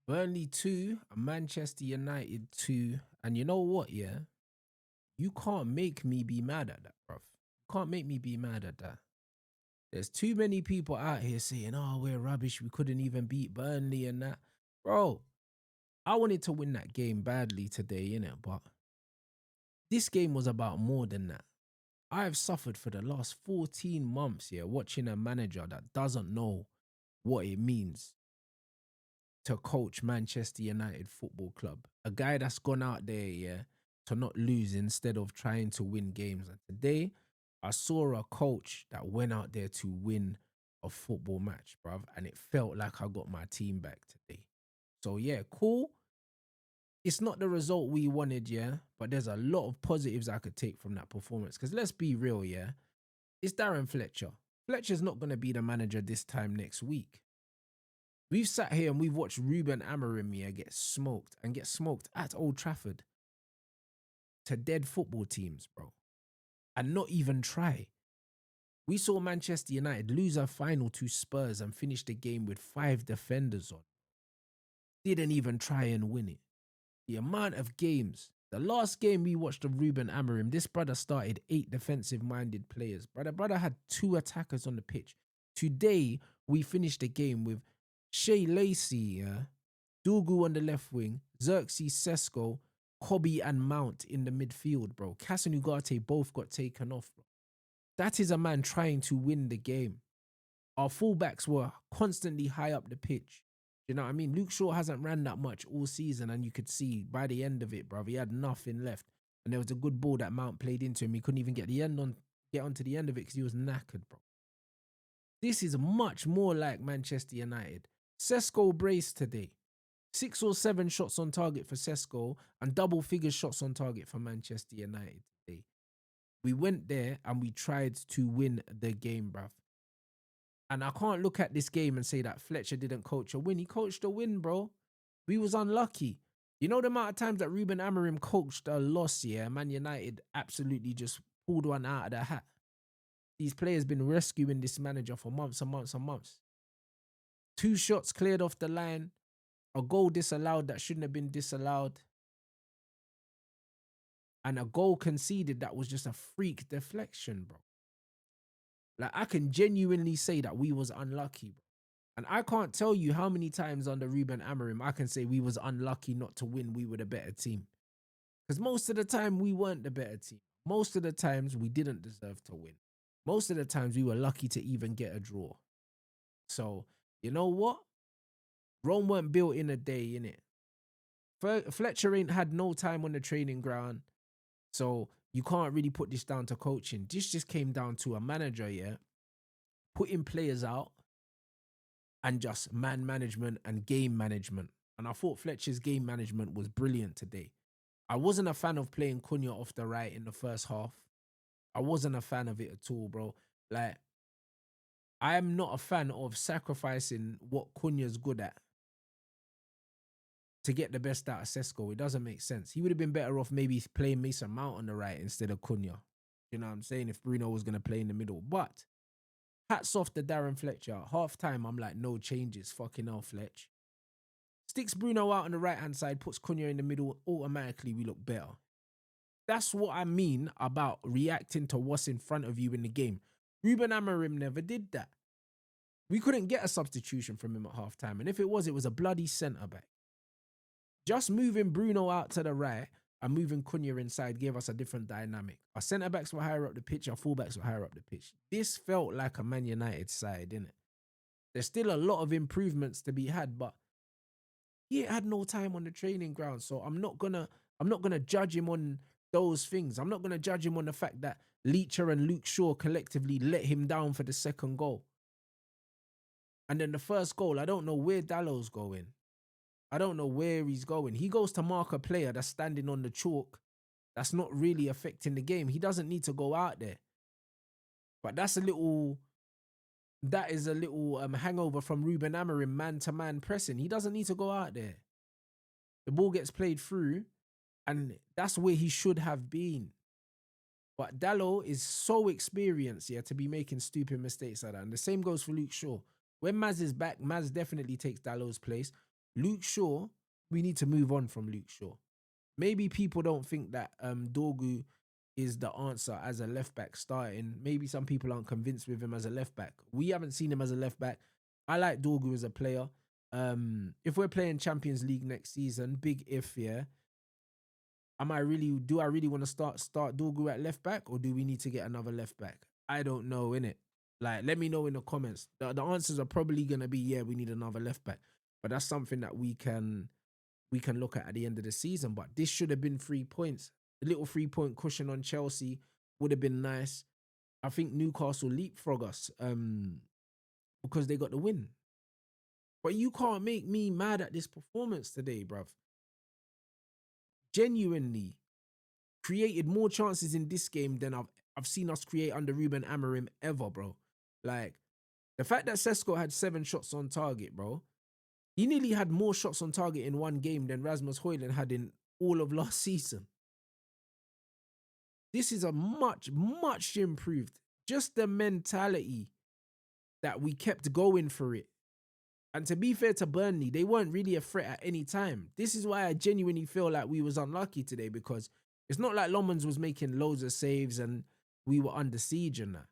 Burnley 2, Manchester United 2. And you know what, yeah? You can't make me be mad at that, bruv. You can't make me be mad at that. There's too many people out here saying, oh, we're rubbish. We couldn't even beat Burnley and that. Bro, I wanted to win that game badly today, innit? But this game was about more than that. I've suffered for the last 14 months, yeah, watching a manager that doesn't know what it means to coach Manchester United Football Club. A guy that's gone out there, yeah, to not lose instead of trying to win games. And today, I saw a coach that went out there to win a football match, bruv, and it felt like I got my team back today. So yeah, cool. It's not the result we wanted, yeah, but there's a lot of positives I could take from that performance. Because let's be real, yeah, it's Darren Fletcher. Fletcher's not going to be the manager this time next week. We've sat here and we've watched Ruben Amorim here get smoked at Old Trafford to dead football teams, bro, and not even try. We saw Manchester United lose a final to Spurs and finish the game with 5 defenders on. Didn't even try and win it. The amount of games. The last game we watched of Ruben Amorim, this brother started 8 defensive-minded players. Brother had 2 attackers on the pitch. Today, we finished the game with Shea Lacey, Dogu on the left wing, Xerxes Sesko, Kobe and Mount in the midfield, bro. Cass and Ugarte both got taken off, bro. That is a man trying to win the game. Our fullbacks were constantly high up the pitch. You know what I mean? Luke Shaw hasn't ran that much all season, and you could see by the end of it, bro, he had nothing left. And there was a good ball that Mount played into him. He couldn't even get onto the end of it because he was knackered, bro. This is much more like Manchester United. Sesko braced today. 6 or 7 shots on target for Sesko and double figure shots on target for Manchester United today. We went there and we tried to win the game, bruv. And I can't look at this game and say that Fletcher didn't coach a win. He coached a win, bro. We was unlucky. You know the amount of times that Ruben Amorim coached a loss, yeah? Man United absolutely just pulled one out of the hat. These players been rescuing this manager for months and months and months. 2 shots cleared off the line. A goal disallowed that shouldn't have been disallowed. And a goal conceded that was just a freak deflection, bro. Like, I can genuinely say that we was unlucky, bro. And I can't tell you how many times under Ruben Amorim I can say we was unlucky not to win. We were the better team. Because most of the time we weren't the better team. Most of the times we didn't deserve to win. Most of the times we were lucky to even get a draw. So, you know what? Rome weren't built in a day, innit? Fletcher ain't had no time on the training ground. So you can't really put this down to coaching. This just came down to a manager, yeah, putting players out and just man management and game management. And I thought Fletcher's game management was brilliant today. I wasn't a fan of playing Cunha off the right in the first half. I wasn't a fan of it at all, bro. Like, I am not a fan of sacrificing what Cunha's good at to get the best out of Sesko. It doesn't make sense. He would have been better off maybe playing Mason Mount on the right instead of Cunha. You know what I'm saying? If Bruno was going to play in the middle. But hats off to Darren Fletcher. Half time, I'm like, no changes. Fucking hell, Fletch. Sticks Bruno out on the right-hand side, puts Cunha in the middle. Automatically, we look better. That's what I mean about reacting to what's in front of you in the game. Ruben Amorim never did that. We couldn't get a substitution from him at half time. And if it was a bloody centre-back. Just moving Bruno out to the right and moving Cunha inside gave us a different dynamic. Our centre-backs were higher up the pitch, our full-backs were higher up the pitch. This felt like a Man United side, didn't it? There's still a lot of improvements to be had, but he had no time on the training ground. So I'm not gonna judge him on those things. I'm not gonna judge him on the fact that Leacher and Luke Shaw collectively let him down for the second goal. And then the first goal, I don't know where Dallow's going. I don't know where he's going. He goes to mark a player that's standing on the chalk. That's not really affecting the game. He doesn't need to go out there. But that is a little hangover from Ruben Amorim, man-to-man pressing. He doesn't need to go out there. The ball gets played through, and that's where he should have been. But Dallo is so experienced, yeah, to be making stupid mistakes like that. And the same goes for Luke Shaw. When Maz is back, Maz definitely takes Dallo's place. Luke Shaw, we need to move on from Luke Shaw. Maybe people don't think that Dorgu is the answer as a left back starting. Maybe some people aren't convinced with him as a left back. We haven't seen him as a left back. I like Dorgu as a player. If we're playing Champions League next season, big if, yeah. Do I really want to start Dorgu at left back, or do we need to get another left back? I don't know, innit? Like, let me know in the comments. The answers are probably gonna be, yeah, we need another left back. But that's something that we can look at the end of the season. But this should have been 3 points. A little 3 point cushion on Chelsea would have been nice. I think Newcastle leapfrog us because they got the win. But you can't make me mad at this performance today, bruv. Genuinely created more chances in this game than I've seen us create under Ruben Amorim ever, bro. Like, the fact that Sesko had 7 shots on target, bro. He nearly had more shots on target in one game than Rasmus Højlund had in all of last season. This is a much, much improved. Just the mentality that we kept going for it. And to be fair to Burnley, they weren't really a threat at any time. This is why I genuinely feel like we was unlucky today, because it's not like Lomans was making loads of saves and we were under siege and that.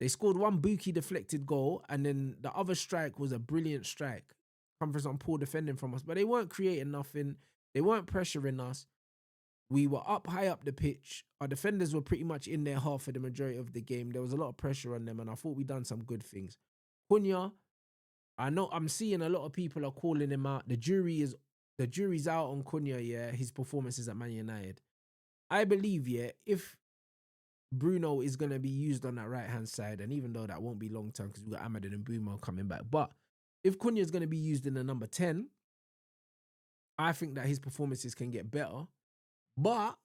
They scored one Buki deflected goal, and then the other strike was a brilliant strike. Come from some poor defending from us, but they weren't creating nothing. They weren't pressuring us. We were up high up the pitch. Our defenders were pretty much in their half for the majority of the game. There was a lot of pressure on them, and I thought we done some good things. Cunha, I know I'm seeing a lot of people are calling him out. The jury's out on Cunha, yeah, his performances at Man United. I believe, yeah, if Bruno is going to be used on that right-hand side, and even though that won't be long term because we've got Ahmed and Boomer coming back, but if Cunha is going to be used in the number 10, I think that his performances can get better. But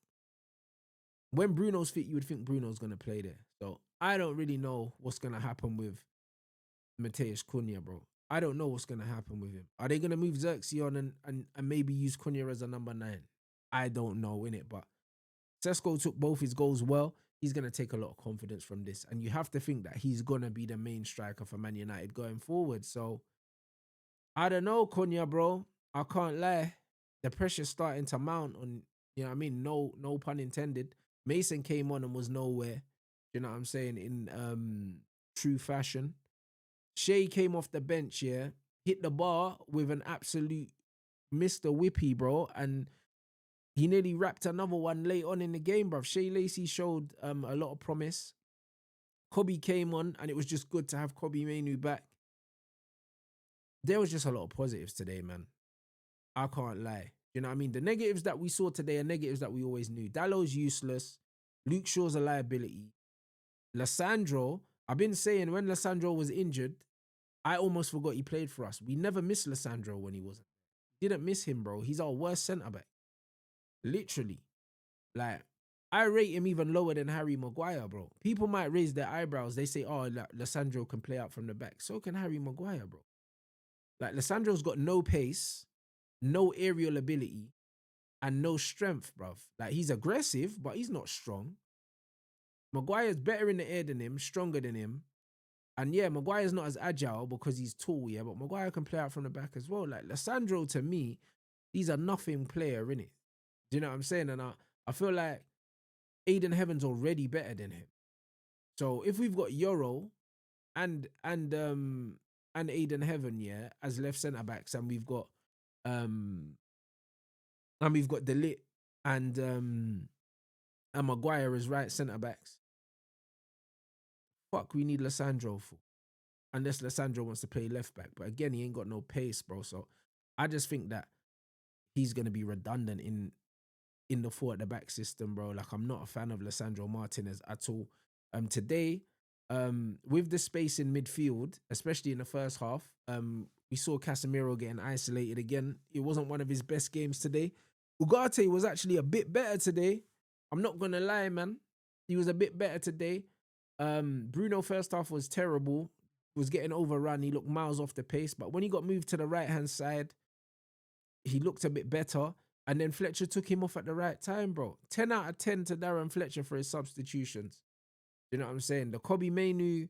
when Bruno's fit, you would think Bruno's going to play there. So I don't really know what's going to happen with Matheus Cunha, bro. I don't know what's going to happen with him. Are they going to move Xerxes on and maybe use Cunha as a number 9? I don't know, innit? But Sesko took both his goals well. He's going to take a lot of confidence from this. And you have to think that he's going to be the main striker for Man United going forward. So, I don't know, Cunha, bro. I can't lie. The pressure's starting to mount on, you know what I mean? No pun intended. Mason came on and was nowhere. You know what I'm saying? In true fashion. Shea came off the bench, yeah, hit the bar with an absolute Mr. Whippy, bro, and he nearly wrapped another one late on in the game, bro. Shea Lacey showed a lot of promise. Kobe came on, and it was just good to have Kobe Mainu back. There was just a lot of positives today, man. I can't lie. You know what I mean? The negatives that we saw today are negatives that we always knew. Dallow's useless. Luke Shaw's a liability. Lissandro, I've been saying when Lissandro was injured, I almost forgot he played for us. We never missed Lissandro when he wasn't. Didn't miss him, bro. He's our worst centre-back. Literally. Like, I rate him even lower than Harry Maguire, bro. People might raise their eyebrows. They say, oh, Lissandro can play out from the back. So can Harry Maguire, bro. Like, Lissandro's got no pace, no aerial ability, and no strength, bruv. Like, he's aggressive, but he's not strong. Maguire's better in the air than him, stronger than him. And yeah, Maguire's not as agile because he's tall, yeah, but Maguire can play out from the back as well. Like, Lissandro, to me, he's a nothing player, innit? Do you know what I'm saying? And I feel like Aiden Heaven's already better than him. So if we've got Euro and Aiden Heaven, yeah, as left centre backs, and we've got De Ligt and Maguire as right centre backs, fuck we need Lissandro for. Unless Lissandro wants to play left back. But again, he ain't got no pace, bro. So I just think that he's going to be redundant in the 4 at the back system, bro. Like, I'm not a fan of Lissandro Martinez at all. Today, with the space in midfield, especially in the first half, we saw Casemiro getting isolated again. It wasn't one of his best games today. Ugarte was actually a bit better today. I'm not going to lie, man. He was a bit better today. Bruno first half was terrible. Was getting overrun. He looked miles off the pace. But when he got moved to the right-hand side, he looked a bit better. And then Fletcher took him off at the right time, bro. 10 out of 10 to Darren Fletcher for his substitutions. You know what I'm saying? The Kobe Mainu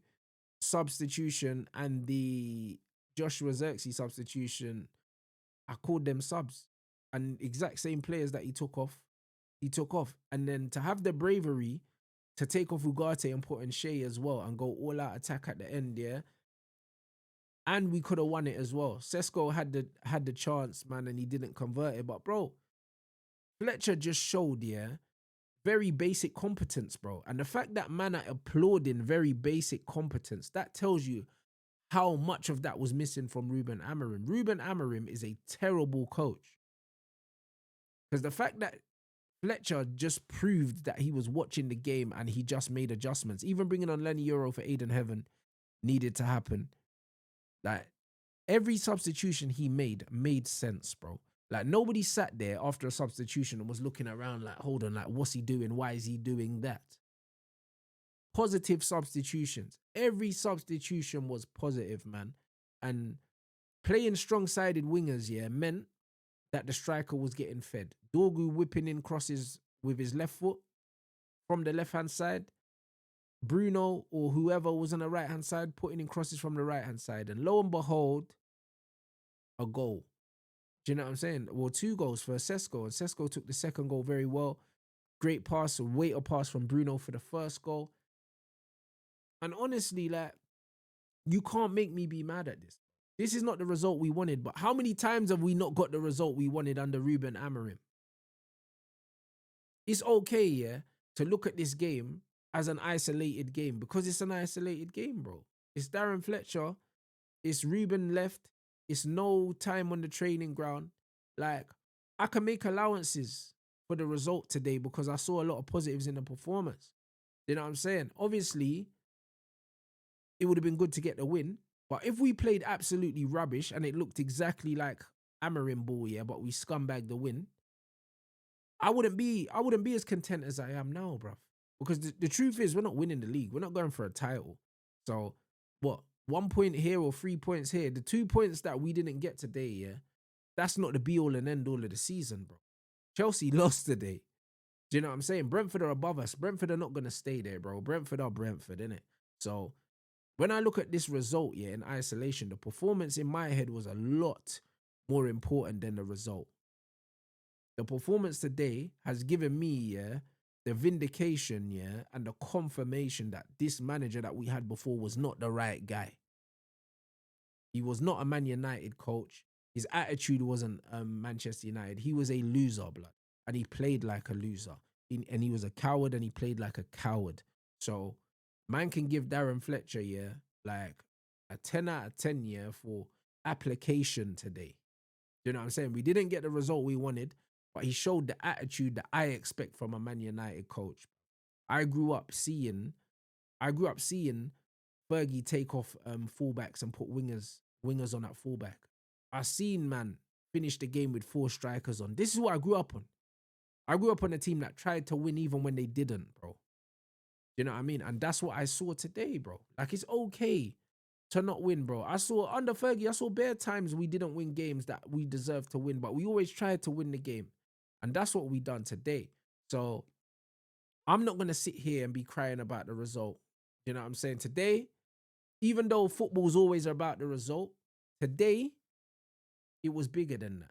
substitution and the Joshua Xerxes substitution, I called them subs. And exact same players that he took off, he took off. And then to have the bravery to take off Ugarte and put in Shea as well and go all out attack at the end, yeah. And we could have won it as well. Sesko had the chance, man, and he didn't convert it. But bro, Fletcher just showed, yeah, very basic competence, bro. And the fact that man are applauding very basic competence, that tells you how much of that was missing from Ruben Amorim. Ruben Amorim is a terrible coach. Because the fact that Fletcher just proved that he was watching the game and he just made adjustments. Even bringing on Lenny Euro for Aiden Heaven needed to happen. Like, every substitution he made sense, bro. Like, nobody sat there after a substitution and was looking around like, hold on, like, what's he doing? Why is he doing that? Positive substitutions. Every substitution was positive, man. And playing strong-sided wingers, yeah, meant that the striker was getting fed. Dorgu whipping in crosses with his left foot from the left-hand side. Bruno or whoever was on the right-hand side putting in crosses from the right-hand side. And lo and behold, a goal. Do you know what I'm saying? Well, 2 goals for Sesko. And Sesko took the second goal very well. Great pass, a waiter pass from Bruno for the first goal. And honestly, like, you can't make me be mad at this. This is not the result we wanted, but how many times have we not got the result we wanted under Ruben Amorim? It's okay, yeah, to look at this game as an isolated game because it's an isolated game, bro. It's Darren Fletcher. It's Ruben left. It's no time on the training ground. Like, I can make allowances for the result today because I saw a lot of positives in the performance. You know what I'm saying? Obviously, it would have been good to get the win. But if we played absolutely rubbish and it looked exactly like Amorim ball, yeah, but we scumbagged the win, I wouldn't be as content as I am now, bruv. Because the truth is, we're not winning the league. We're not going for a title. So, what? 1 point here or 3 points here. The 2 points that we didn't get today, yeah, that's not the be all and end all of the season, bro. Chelsea lost today. Do you know what I'm saying? Brentford are above us. Brentford are not going to stay there, bro. Brentford are Brentford, innit? So, when I look at this result, yeah, in isolation, the performance in my head was a lot more important than the result. The performance today has given me, yeah, the vindication, yeah, and the confirmation that this manager that we had before was not the right guy. He was not a Man United coach. His attitude wasn't Manchester United. He was a loser, blood, and he played like a loser. And he was a coward, and he played like a coward. So, man can give Darren Fletcher, yeah, like a 10 out of 10, yeah, for application today. You know what I'm saying? We didn't get the result we wanted, but he showed the attitude that I expect from a Man United coach. I grew up seeing Fergie take off fullbacks and put wingers on at fullback. I seen man finish the game with 4 strikers on. This is what I grew up on. I grew up on a team that tried to win even when they didn't, bro. You know what I mean? And that's what I saw today, bro. Like, it's okay to not win, bro. I saw under Fergie, I saw bare times we didn't win games that we deserved to win, but we always tried to win the game. And that's what we done today. So I'm not going to sit here and be crying about the result. You know what I'm saying? Today, even though football's always about the result, today, it was bigger than that.